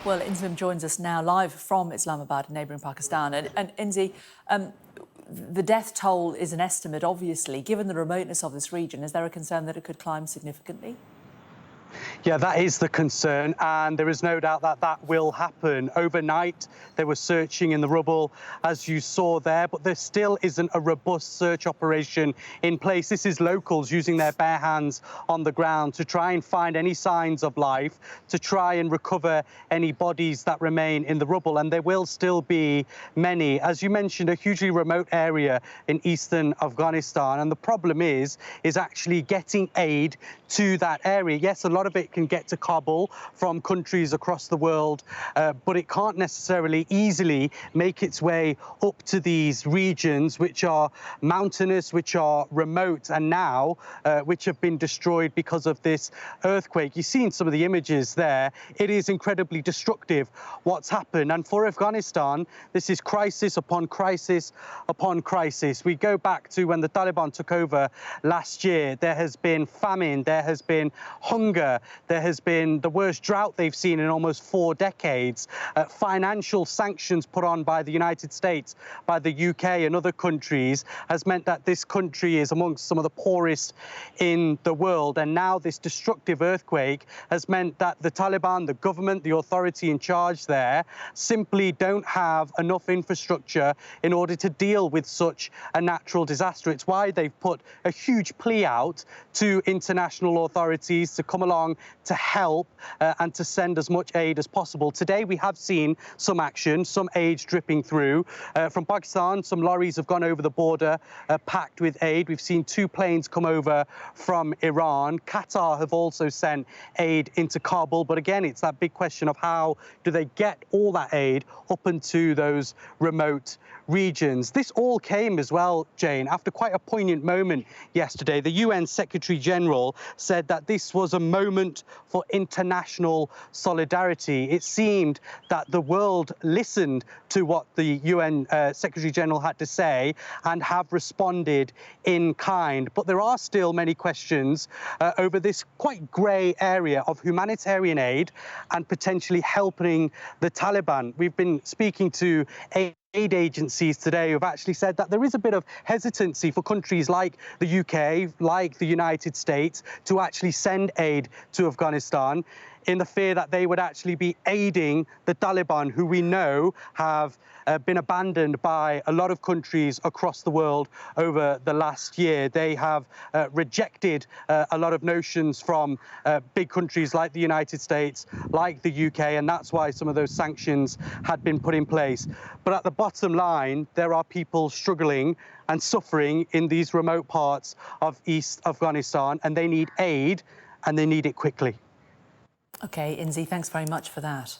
Well, Inzim joins us now live from Islamabad in neighbouring Pakistan. And Inzi, the death toll is an estimate, obviously. Given the remoteness of this region, is there a concern that it could climb significantly? Yeah, that is the concern, and there is no doubt that that will happen. Overnight, they were searching in the rubble, as you saw there, but there still isn't a robust search operation in place. This is locals using their bare hands on the ground to try and find any signs of life, to try and recover any bodies that remain in the rubble, and there will still be many. As you mentioned, a hugely remote area in eastern Afghanistan, and the problem is actually getting aid to that area. Yes, a lot of it can get to Kabul from countries across the world, but it can't necessarily easily make its way up to these regions which are mountainous, which are remote, and now which have been destroyed because of this earthquake. You've seen some of the images there. It is incredibly destructive what's happened, and for Afghanistan, this is crisis upon crisis upon crisis. We go back to when the Taliban took over last year. There has been famine, there has been hunger, there has been the worst drought they've seen in almost 4 decades. Financial sanctions put on by the United States, by the UK and other countries has meant that this country is amongst some of the poorest in the world. And now this destructive earthquake has meant that the Taliban, the government, the authority in charge there simply don't have enough infrastructure in order to deal with such a natural disaster. It's why they've put a huge plea out to international authorities to come along to help and to send as much aid as possible. Today we have seen some action, some aid dripping through. From Pakistan, some lorries have gone over the border packed with aid. We've seen 2 planes come over from Iran. Qatar have also sent aid into Kabul, but again, it's that big question of how do they get all that aid up into those remote regions. This all came as well, Jane, after quite a poignant moment yesterday. The UN Secretary-General said that this was a moment for international solidarity. It seemed that the world listened to what the UN Secretary-General had to say and have responded in kind. But there are still many questions over this quite grey area of humanitarian aid and potentially helping the Taliban. We've been speaking to aid agencies today who've actually said that there is a bit of hesitancy for countries like the UK, like the United States, to actually send aid to Afghanistan in the fear that they would actually be aiding the Taliban, who we know have been abandoned by a lot of countries across the world over the last year. They have rejected a lot of notions from big countries like the United States, like the UK, and that's why some of those sanctions had been put in place. But at the bottom line, there are people struggling and suffering in these remote parts of East Afghanistan, and they need aid, and they need it quickly. OK, Inzi, thanks very much for that.